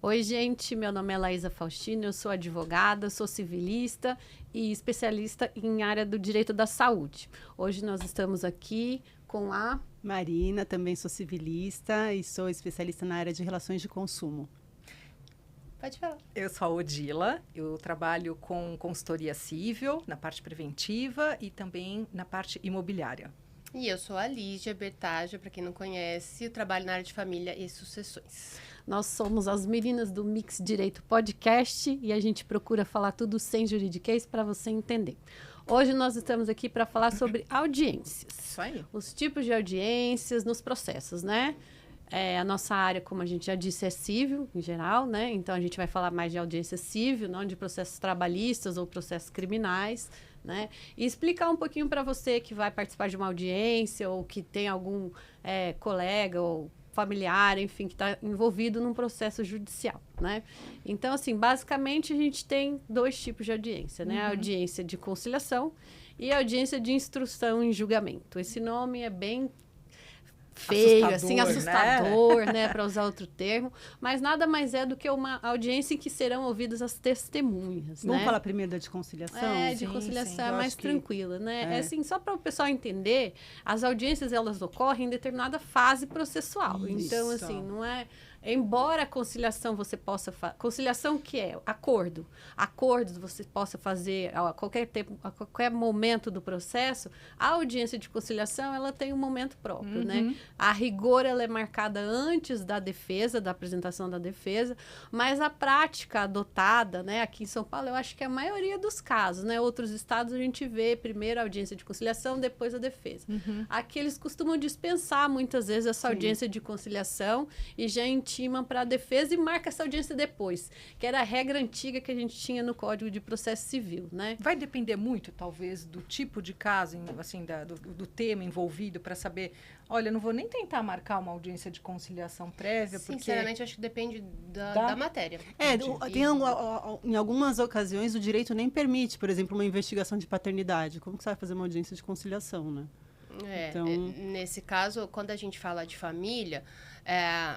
Oi, gente, meu nome é Laísa Faustino, eu sou advogada, sou civilista e especialista em área do direito da saúde. Hoje nós estamos aqui com a Marina, também sou civilista e sou especialista na área de relações de consumo. Pode falar. Eu sou a Odila, eu trabalho com consultoria civil, na parte preventiva e também na parte imobiliária. E eu sou a Lígia Bertaggio, para quem não conhece, eu trabalho na área de família e sucessões. Nós somos as meninas do Mix Direito Podcast e a gente procura falar tudo sem juridiquês para você entender. Hoje nós estamos aqui para falar sobre audiências. Isso aí. Os tipos de audiências nos processos, né? A nossa área, como a gente já disse, é civil, em geral, né? Então, a gente vai falar mais de audiência civil, não de processos trabalhistas ou processos criminais, né? E explicar um pouquinho para você que vai participar de uma audiência ou que tem algum colega ou familiar, enfim, que está envolvido num processo judicial, né? Então, assim, basicamente, a gente tem dois tipos de audiência, né? A audiência de conciliação e a audiência de instrução em julgamento. Esse nome é bem feio, assim, assustador, né, para usar outro termo, mas nada mais é do que uma audiência em que serão ouvidas as testemunhas, Vamos né? falar primeiro da de conciliação? De conciliação é eu mais acho que tranquila, né? Assim, só para o pessoal entender, as audiências, elas ocorrem em determinada fase processual. Isso. Então, assim, não é... Embora a conciliação você possa... Conciliação que é? Acordo. Acordos você possa fazer a qualquer tempo, a qualquer momento do processo. A audiência de conciliação, ela tem um momento próprio, né? A rigor, ela é marcada antes da defesa, da apresentação da defesa, mas a prática adotada, né? Aqui em São Paulo, eu acho que é a maioria dos casos, né? Outros estados a gente vê primeiro a audiência de conciliação, depois a defesa. Aqui eles costumam dispensar muitas vezes essa audiência de conciliação e já intimam para a defesa e marca essa audiência depois, que era a regra antiga que a gente tinha no Código de Processo Civil, né? Vai depender muito, talvez, do tipo de caso, assim, do tema envolvido, para saber, olha, não vou nem tentar marcar uma audiência de conciliação prévia, porque... Sinceramente, acho que depende da matéria. Em algumas ocasiões o direito nem permite, por exemplo, uma investigação de paternidade. Como que você vai fazer uma audiência de conciliação, né? Então... Nesse caso, quando a gente fala de família,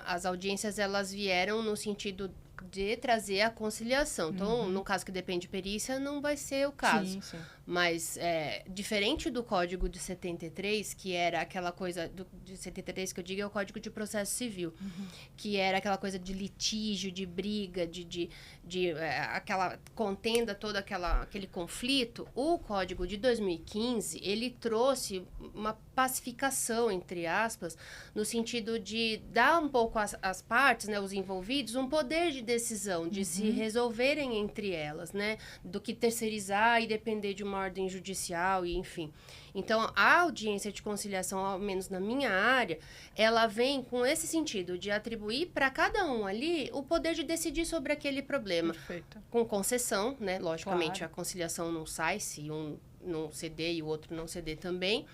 as audiências elas vieram no sentido de trazer a conciliação. Então, no caso que depende de perícia, não vai ser o caso. Sim, sim. Mas, diferente do Código de 73, que era aquela coisa... de 73, que eu digo, é o Código de Processo Civil. Que era aquela coisa de litígio, de briga, de aquela contenda, todo aquele conflito. O Código de 2015, ele trouxe uma pacificação, entre aspas, no sentido de dar um pouco às partes, né, os envolvidos, um poder de decisão, de se resolverem entre elas, né? Do que terceirizar e depender de uma ordem judicial e enfim. Então, a audiência de conciliação, ao menos na minha área, ela vem com esse sentido de atribuir para cada um ali o poder de decidir sobre aquele problema. Perfeito. Com concessão, né? Logicamente, Claro. a conciliação não sai se um não ceder e o outro não ceder também.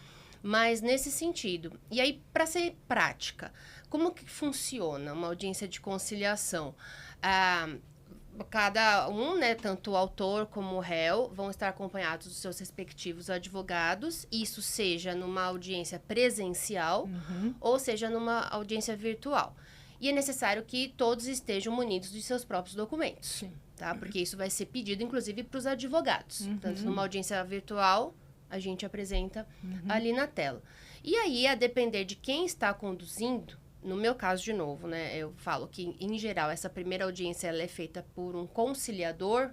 Mas nesse sentido. E aí, para ser prática, como que funciona uma audiência de conciliação? Cada um, né, tanto o autor como o réu, vão estar acompanhados dos seus respectivos advogados, isso seja numa audiência presencial ou seja numa audiência virtual. E é necessário que todos estejam munidos de seus próprios documentos, Sim. tá? Porque isso vai ser pedido, inclusive, para os advogados. Tanto numa audiência virtual, a gente apresenta ali na tela. E aí, a depender de quem está conduzindo, no meu caso, de novo, né, eu falo que, em geral, essa primeira audiência ela é feita por um conciliador,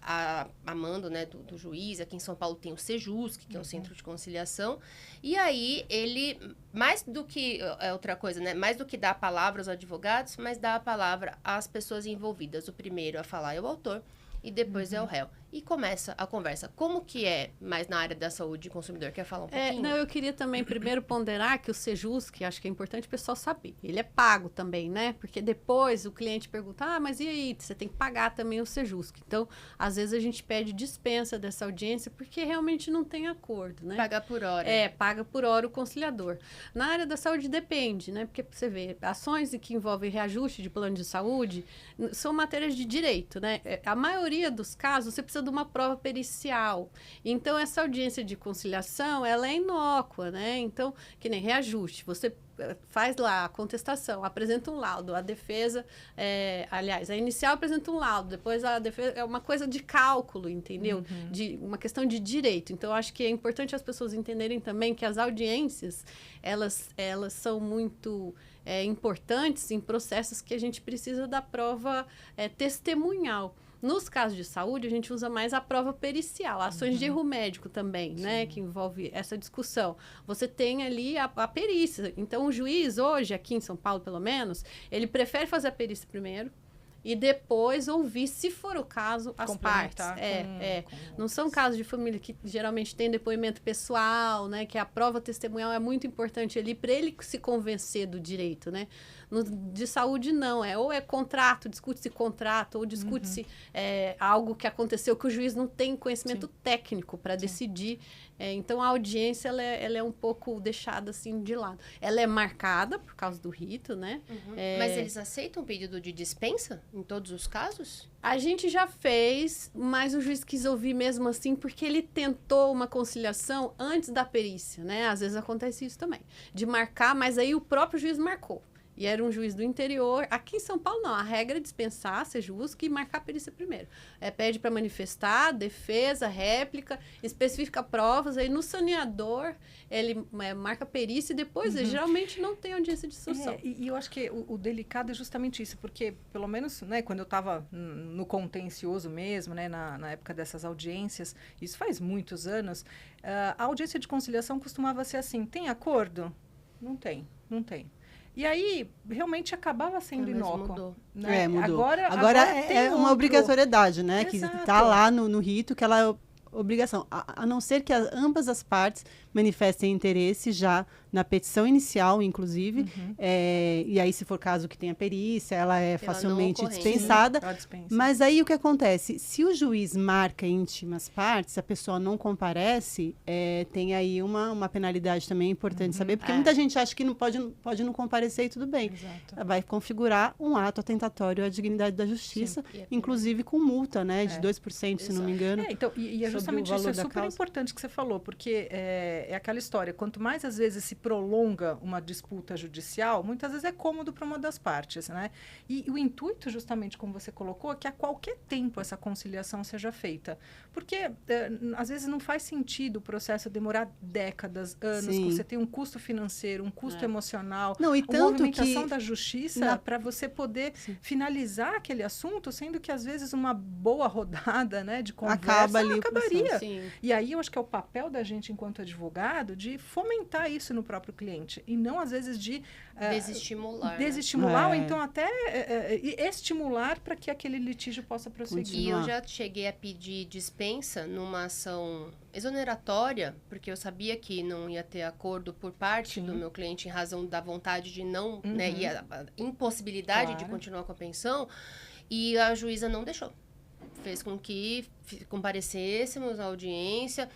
a mando, né, do juiz. Aqui em São Paulo tem o Sejusc, que é o Centro de Conciliação. E aí, ele, mais do que outra coisa, né, mais do que dar a palavra aos advogados, mas dá a palavra às pessoas envolvidas. O primeiro a falar é o autor e depois é o réu. E começa a conversa. Como que é mais na área da saúde do consumidor? Quer falar um pouquinho? Eu queria também primeiro ponderar que o Sejusc, acho que é importante o pessoal saber, ele é pago também, né? Porque depois o cliente pergunta, mas e aí? Você tem que pagar também o Sejusc. Então, às vezes a gente pede dispensa dessa audiência porque realmente não tem acordo, né? Paga por hora. Paga por hora o conciliador. Na área da saúde depende, né? Porque você vê, ações que envolvem reajuste de plano de saúde são matérias de direito, né? A maioria dos casos, você precisa de uma prova pericial. Então, essa audiência de conciliação, ela é inócua, né? Então, que nem reajuste. Você faz lá a contestação, apresenta um laudo, a defesa, aliás, a inicial apresenta um laudo, depois a defesa, é uma coisa de cálculo, entendeu? De uma questão de direito. Então, eu acho que é importante as pessoas entenderem também que as audiências, elas são muito importantes em processos que a gente precisa da prova testemunhal. Nos casos de saúde, a gente usa mais a prova pericial, ações de erro médico também, né? Que envolve essa discussão. Você tem ali a perícia. Então, o juiz hoje, aqui em São Paulo, pelo menos, ele prefere fazer a perícia primeiro e depois ouvir, se for o caso, as partes. Não são casos de família que geralmente tem depoimento pessoal, né? Que a prova testemunhal é muito importante ali para ele se convencer do direito, né? De saúde, não. Ou é contrato, discute-se contrato, ou discute-se algo que aconteceu que o juiz não tem conhecimento técnico para decidir. Então, a audiência, ela é um pouco deixada, assim, de lado. Ela é marcada por causa do rito, né? Mas eles aceitam pedido de dispensa em todos os casos? A gente já fez, mas o juiz quis ouvir mesmo assim, porque ele tentou uma conciliação antes da perícia, né? Às vezes acontece isso também, de marcar, mas aí o próprio juiz marcou. E era um juiz do interior. Aqui em São Paulo, não. A regra é dispensar, ser justo e marcar a perícia primeiro. Pede para manifestar, defesa, réplica, especifica provas. Aí, no saneador, ele marca a perícia e depois, ele geralmente não tem audiência de instrução. E eu acho que o delicado é justamente isso, porque, pelo menos, né, quando eu estava no contencioso mesmo, né, na época dessas audiências, isso faz muitos anos, a audiência de conciliação costumava ser assim, tem acordo? Não tem. E aí, realmente, acabava sendo inócuo. Né? Mudou. Agora é uma obrigatoriedade, né? Exato. Que está lá no rito, que ela é obrigação. A não ser que ambas as partes manifestem interesse já na petição inicial, inclusive. E aí, se for caso que tenha perícia, ela é facilmente dispensada. Mas aí, o que acontece? Se o juiz marca íntimas partes, a pessoa não comparece, tem aí uma penalidade também importante saber, porque muita gente acha que não pode não comparecer e tudo bem. Exato. Vai configurar um ato atentatório à dignidade da justiça, inclusive com multa, né, de 2%, se não me engano. Então, e é justamente isso, é super importante que você falou, porque é aquela história, quanto mais às vezes se prolonga uma disputa judicial, muitas vezes é cômodo para uma das partes, né? E o intuito, justamente como você colocou, é que a qualquer tempo essa conciliação seja feita. Porque, às vezes, não faz sentido o processo demorar décadas, anos, que você tem um custo financeiro, um custo emocional, uma movimentação da justiça para você poder finalizar aquele assunto, sendo que, às vezes, uma boa rodada, né, de conversa acabaria. E aí, eu acho que é o papel da gente, enquanto advogado, de fomentar isso no próprio cliente. E não, às vezes, de... Desestimular, ou então até estimular para que aquele litígio possa prosseguir. E eu já cheguei a pedir dispensa numa ação exoneratória, porque eu sabia que não ia ter acordo por parte do meu cliente em razão da vontade de não, né, e a impossibilidade de continuar com a pensão, e a juíza não deixou. Fez com que comparecêssemos à audiência.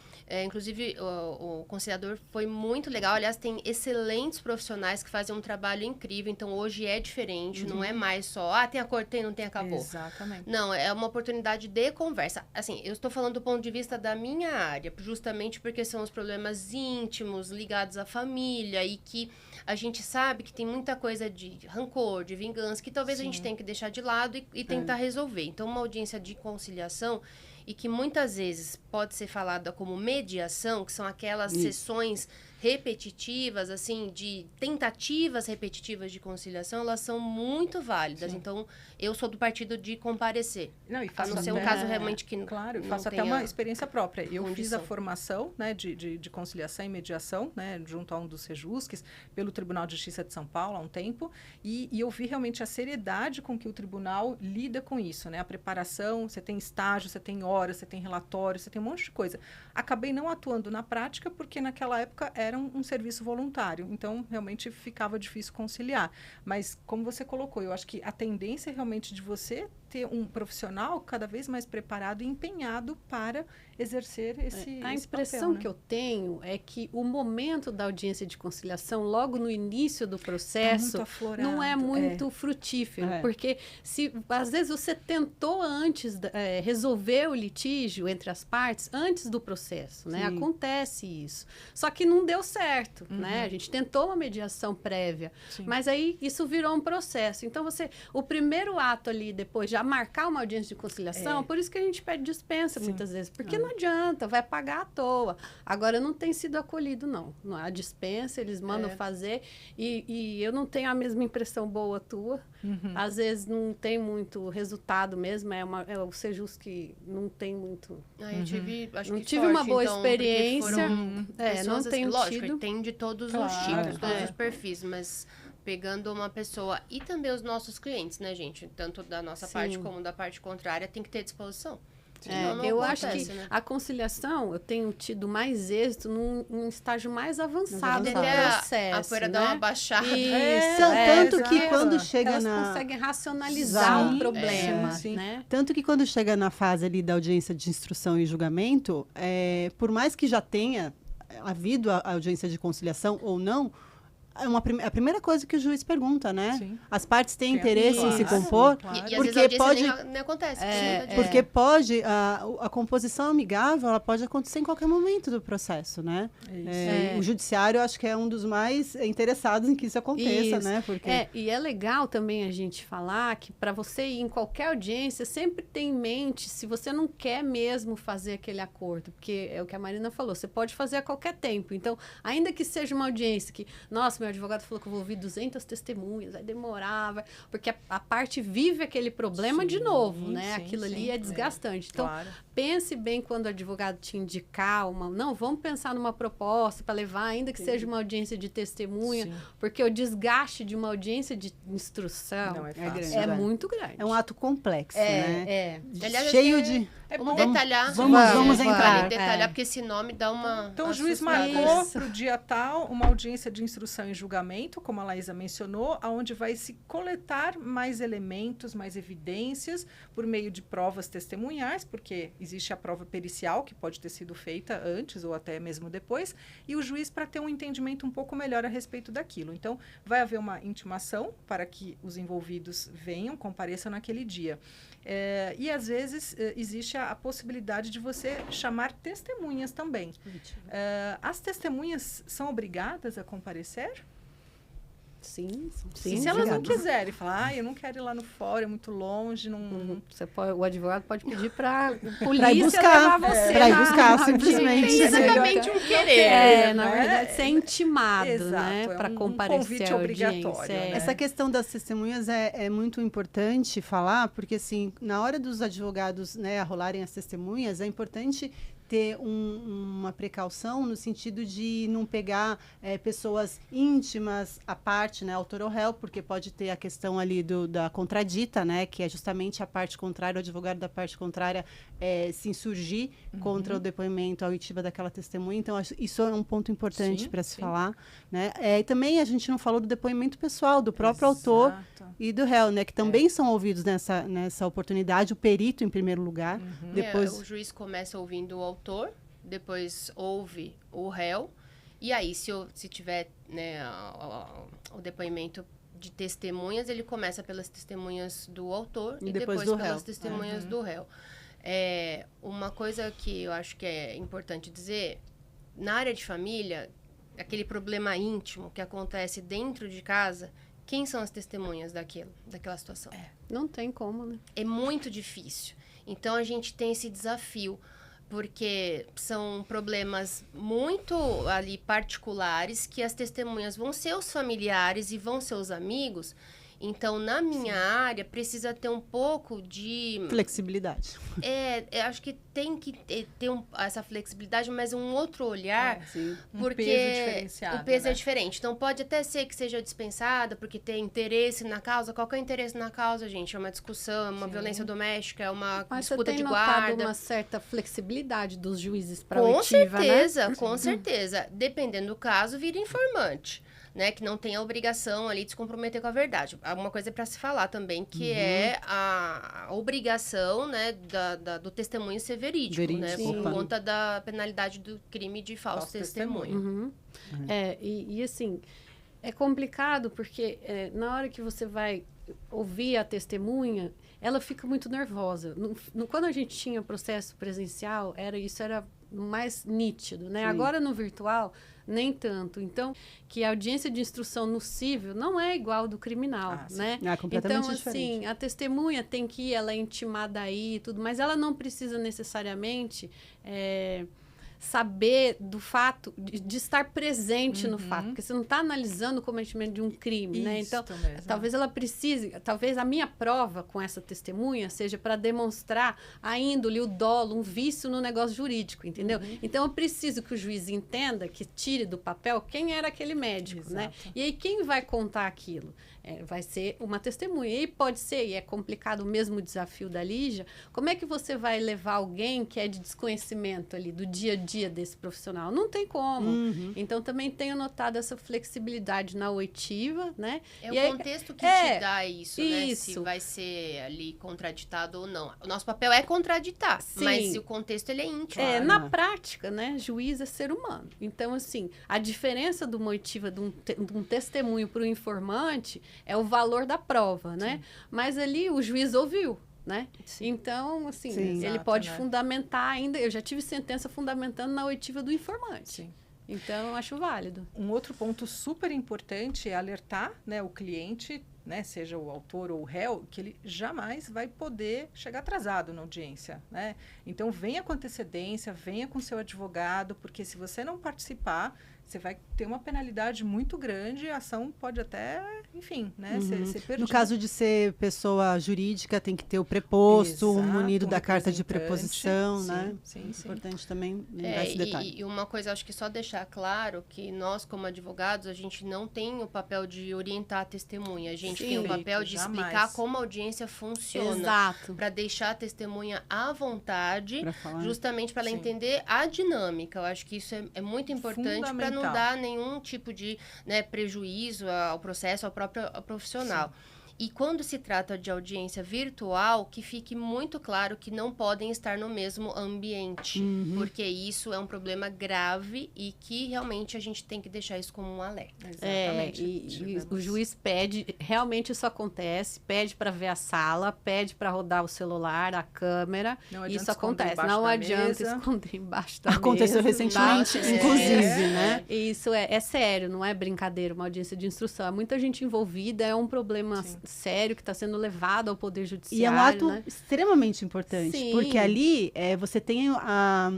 Inclusive, o conciliador foi muito legal. Aliás, tem excelentes profissionais que fazem um trabalho incrível. Então, hoje é diferente. Não é mais só, tem acordo, não tem, acabou. Exatamente. Não, é uma oportunidade de conversa. Assim, eu estou falando do ponto de vista da minha área, justamente porque são os problemas íntimos ligados à família e que a gente sabe que tem muita coisa de rancor, de vingança, que talvez a gente tenha que deixar de lado e tentar resolver. Então, uma audiência de conciliação, e que muitas vezes pode ser falada como mediação, que são aquelas sessões repetitivas, assim, de tentativas repetitivas de conciliação, elas são muito válidas. Então, eu sou do partido de comparecer. Não, e faço a não ser um caso realmente que claro, eu não faço até tenha uma experiência própria. Eu condição. fiz a formação, né, de conciliação e mediação, né, junto a um dos Sejusques, pelo Tribunal de Justiça de São Paulo há um tempo, e eu vi realmente a seriedade com que o tribunal lida com isso, né? A preparação, você tem estágio, você tem horas, você tem relatório, você tem um monte de coisa. Acabei não atuando na prática, porque naquela época era um serviço voluntário, então realmente ficava difícil conciliar. Mas, como você colocou, eu acho que a tendência realmente de você ter um profissional cada vez mais preparado e empenhado para exercer esse A esse impressão papel, né? que eu tenho é que o momento da audiência de conciliação, logo no início do processo, muito aflorado, não é muito frutífero. Porque se às vezes você tentou antes resolver o litígio entre as partes antes do processo, né? Sim. Acontece isso. Só que não deu certo, né? A gente tentou uma mediação prévia, Sim. mas aí isso virou um processo. Então o primeiro ato ali, depois já marcar uma audiência de conciliação, por isso que a gente pede dispensa muitas vezes, porque não adianta, vai pagar à toa. Agora não tem sido acolhido, não. Não há dispensa, eles mandam fazer e eu não tenho a mesma impressão boa tua. Às vezes não tem muito resultado mesmo, é o Sejus que não tem muito. Eu tive, acho Não que tive sorte, uma boa então, porque experiência. foram pessoas, não tenho lógico, tido. tem de todos os tipos, todos os perfis, mas pegando uma pessoa e também os nossos clientes, né, gente? Tanto da nossa parte como da parte contrária, tem que ter disposição. Senão não Eu acontece, acho que né? a conciliação, eu tenho tido mais êxito num estágio mais avançado do Até processo, a poeira né? dar uma baixada. Isso, Tanto que exato. quando chega elas na... conseguem racionalizar Sim, o problema, sim. né? Tanto que quando chega na fase ali da audiência de instrução e julgamento, por mais que já tenha havido a audiência de conciliação ou não, a primeira coisa que o juiz pergunta, né? Sim. As partes têm Sim, interesse em se claro, compor? claro. E às vezes Porque a audiência pode... nem acontece. Porque pode, a composição amigável, ela pode acontecer em qualquer momento do processo, né? O judiciário, acho que é um dos mais interessados em que isso aconteça, Isso. né? Porque... E é legal também a gente falar que para você ir em qualquer audiência, sempre tem em mente se você não quer mesmo fazer aquele acordo, porque é o que a Marina falou, você pode fazer a qualquer tempo. Então, ainda que seja uma audiência que, nossa, meu advogado falou que eu vou ouvir 200 testemunhas, vai demorar, porque a parte vive aquele problema de novo, né? sim, Aquilo sim, ali é desgastante. Então, Claro. pense bem quando o advogado te indicar não, vamos pensar numa proposta para levar, ainda que seja uma audiência de testemunha, Sim. porque o desgaste de uma audiência de instrução Não é fácil. grande, é né? muito grande. É um ato complexo, né? Aliás, Cheio acho que de... Vamos detalhar. vamos Vale entrar. detalhar, porque esse nome dá uma Então, o juiz assustada. marcou para o dia tal uma audiência de instrução e julgamento, como a Laísa mencionou, onde vai se coletar mais elementos, mais evidências, por meio de provas testemunhais, porque existe a prova pericial, que pode ter sido feita antes ou até mesmo depois, e o juiz para ter um entendimento um pouco melhor a respeito daquilo. Então, vai haver uma intimação para que os envolvidos venham, compareçam naquele dia. E, às vezes, existe a possibilidade de você chamar testemunhas também. As testemunhas são obrigadas a comparecer? Sim. Se elas não quiserem, falar, eu não quero ir lá no fórum, é muito longe, não... O advogado pode pedir para Pra polícia ir buscar, levar você pra ir na buscar, simplesmente. Tem exatamente um querer. na né? verdade, ser intimado, Exato, né? é Para um comparecer convite à obrigatório, audiência. né? Essa questão das testemunhas é muito importante falar, porque, assim, na hora dos advogados, né, arrolarem as testemunhas, é importante ter uma precaução no sentido de não pegar pessoas íntimas à parte, né, autor ou réu, porque pode ter a questão ali da contradita, né, que é justamente a parte contrária, o advogado da parte contrária se insurgir contra o depoimento, a oitiva daquela testemunha. Então, isso é um ponto importante para se falar, né? E também a gente não falou do depoimento pessoal, do próprio autor e do réu, né, que também são ouvidos nessa oportunidade, o perito em primeiro lugar, depois... O juiz começa ouvindo o autor, depois ouve o réu, e aí se tiver, né, o depoimento de testemunhas, ele começa pelas testemunhas do autor e depois do pelas réu. testemunhas do réu. Uma coisa que eu acho que é importante dizer, na área de família, aquele problema íntimo que acontece dentro de casa, quem são as testemunhas daquela situação? Não tem como, né? É muito difícil. Então, a gente tem esse desafio, porque são problemas muito ali particulares, que as testemunhas vão ser os familiares e vão ser os amigos. Então, na minha área, precisa ter um pouco de... flexibilidade. Eu acho que tem que ter essa flexibilidade, mas um outro olhar, porque peso diferenciado, o peso né? é diferente. Então, pode até ser que seja dispensada, porque tem interesse na causa. Qual que é o interesse na causa, gente? É uma discussão, é uma violência doméstica, é uma Mas você disputa tem de notado guarda. uma certa flexibilidade dos juízes para Com oitiva, certeza, né? com certeza. Dependendo do caso, vira informante. né, que não tem a obrigação ali de se comprometer com a verdade. Alguma coisa para se falar também, que é a obrigação, né, do testemunho ser verídico, né, por conta da penalidade do crime de falso testemunho. E assim, é complicado porque na hora que você vai ouvir a testemunha, ela fica muito nervosa. Quando a gente tinha processo presencial, isso era mais nítido, né? Agora no virtual, nem tanto. Então, que a audiência de instrução no cível não é igual do criminal, né? Completamente então, diferente. assim, a testemunha tem que ir, ela é intimada aí e tudo, mas ela não precisa necessariamente saber do fato, de estar presente no fato, porque você não está analisando o cometimento de um crime, né? Então, talvez ela precise, talvez a minha prova com essa testemunha seja para demonstrar a índole, o dolo, um vício no negócio jurídico, entendeu? Então, eu preciso que o juiz entenda, que tire do papel quem era aquele médico, né? E aí, quem vai contar aquilo? Vai ser uma testemunha. E pode ser, e é complicado o mesmo desafio da Lígia, como é que você vai levar alguém que é de desconhecimento ali, do dia a dia desse profissional? Não tem como. Então, também tenho notado essa flexibilidade na oitiva, né? É o contexto que te dá isso, né? Se vai ser ali contraditado ou não. O nosso papel é contraditar, mas o contexto, ele é íntimo. Na prática, né? Juiz é ser humano. Então, assim, a diferença de uma oitiva de um testemunho para o informante é o valor da prova, né? Mas ali o juiz ouviu, né? Então, assim, ele pode fundamentar ainda. Eu já tive sentença fundamentando na oitiva do informante. Então, eu acho válido. Um outro ponto super importante é alertar, né, o cliente, né, seja o autor ou o réu, que ele jamais vai poder chegar atrasado na audiência, né? Então, venha com antecedência, venha com seu advogado, porque se você não participar, você vai ter uma penalidade muito grande, a ação pode até, enfim, né, ser perdida. No caso de ser pessoa jurídica, tem que ter o preposto, munido da carta de preposição, né? Importante também lembrar esse detalhe. E uma coisa, acho que só deixar claro que nós, como advogados, a gente não tem o papel de orientar a testemunha. A gente tem o papel de explicar como a audiência funciona. Exato. Para deixar a testemunha à vontade, justamente para ela entender a dinâmica. Eu acho que isso é muito importante para não dar nenhum tipo de, né, prejuízo ao processo, ao próprio profissional. E quando se trata de audiência virtual, que fique muito claro que não podem estar no mesmo ambiente, porque isso é um problema grave e que realmente a gente tem que deixar isso como um alerta. Exatamente. E o juiz pede, realmente isso acontece, pede para ver a sala, pede para rodar o celular, a câmera, isso acontece. Não adianta esconder embaixo da mesa. Aconteceu recentemente, inclusive, né? Isso é sério, não é brincadeira, uma audiência de instrução. Há muita gente envolvida, é um problema sério que está sendo levado ao Poder Judiciário. E é um ato extremamente importante, porque ali você tem a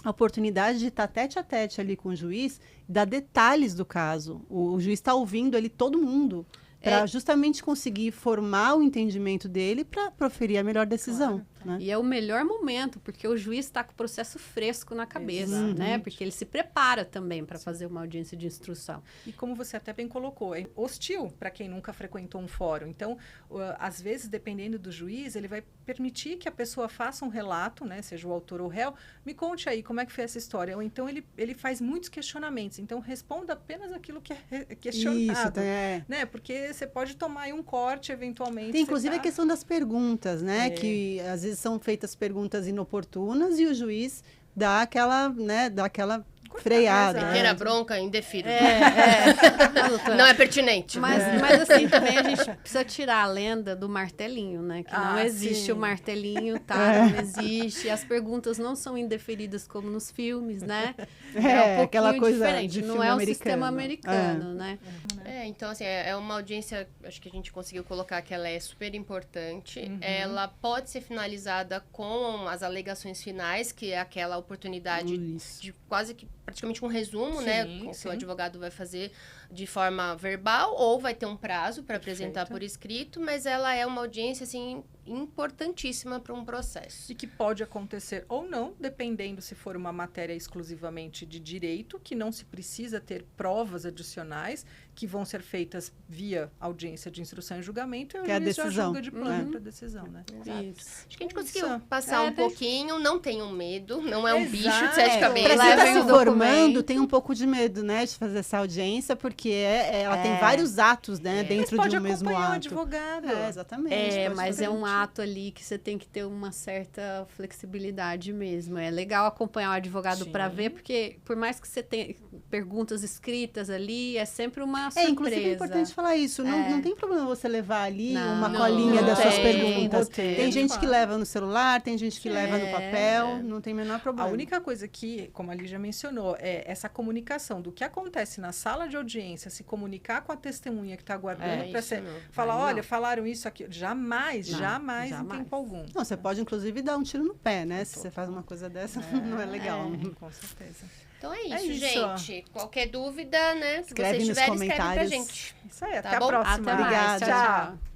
oportunidade de estar tete a tete ali com o juiz, dar detalhes do caso. O juiz está ouvindo ali todo mundo, para justamente conseguir formar o entendimento dele para proferir a melhor decisão. Né? E é o melhor momento, porque o juiz está com o processo fresco na cabeça, né? Porque ele se prepara também para fazer uma audiência de instrução. E como você até bem colocou, é hostil para quem nunca frequentou um fórum. Então, às vezes, dependendo do juiz, ele vai permitir que a pessoa faça um relato, né? Seja o autor ou o réu, me conte aí como é que foi essa história. Ou então, ele faz muitos questionamentos. Então, responda apenas aquilo que é questionado. Isso, né? Porque você pode tomar aí um corte, eventualmente. Tem, inclusive, a questão das perguntas, né? Que, às vezes, são feitas perguntas inoportunas e o juiz dá aquela freada. Pequena bronca indefida. Não é pertinente. Mas assim, também a gente precisa tirar a lenda do martelinho, né? Que não existe o martelinho, tá? Não existe. As perguntas não são indeferidas como nos filmes, né? É um aquela coisa diferente. De não é o americano. Sistema americano, né? Então, assim, é uma audiência, acho que a gente conseguiu colocar que ela é super importante. Ela pode ser finalizada com as alegações finais, que é aquela oportunidade de quase que praticamente um resumo, né? O seu advogado vai fazer de forma verbal ou vai ter um prazo para apresentar por escrito, mas ela é uma audiência, assim, importantíssima para um processo. E que pode acontecer ou não, dependendo se for uma matéria exclusivamente de direito, que não se precisa ter provas adicionais. que vão ser feitas via audiência de instrução e julgamento, e o Que é a juiz já decisão. julga de plano para decisão, né? Isso. Acho que a gente conseguiu passar um pouquinho, não tenham medo, não é um bicho de Exato. sete Para cabeças. quem está Levem se o formando, documento. tem um pouco de medo, né, de fazer essa audiência, porque ela tem vários atos, né, dentro Pode de um mesmo acompanhar o ato. advogado. Exatamente. pode Mas fazer é um ato ali que você tem que ter uma certa flexibilidade mesmo. É legal acompanhar o advogado para ver, porque por mais que você tenha perguntas escritas ali, é sempre uma surpresa. Inclusive é importante falar isso. Não tem problema você levar ali uma Não, colinha não das suas tem. perguntas. Roteiro, Tem gente claro. que leva no celular, tem gente que leva no papel, não tem o menor problema. A única coisa que, como a Lígia mencionou, é essa comunicação do que acontece na sala de audiência, se comunicar com a testemunha que está aguardando para ser... Falar, olha, falaram isso aqui. Jamais em tempo algum. Não, você pode, inclusive, dar um tiro no pé, né? Se você faz uma coisa dessa, não é legal. Com certeza. Então é isso, isso. gente. Qualquer dúvida, né? Se Escreve vocês nos tiverem, escreve pra comentários. gente. Isso aí, até Tá a bom? próxima. Até mais. Obrigada. Tchau, tchau.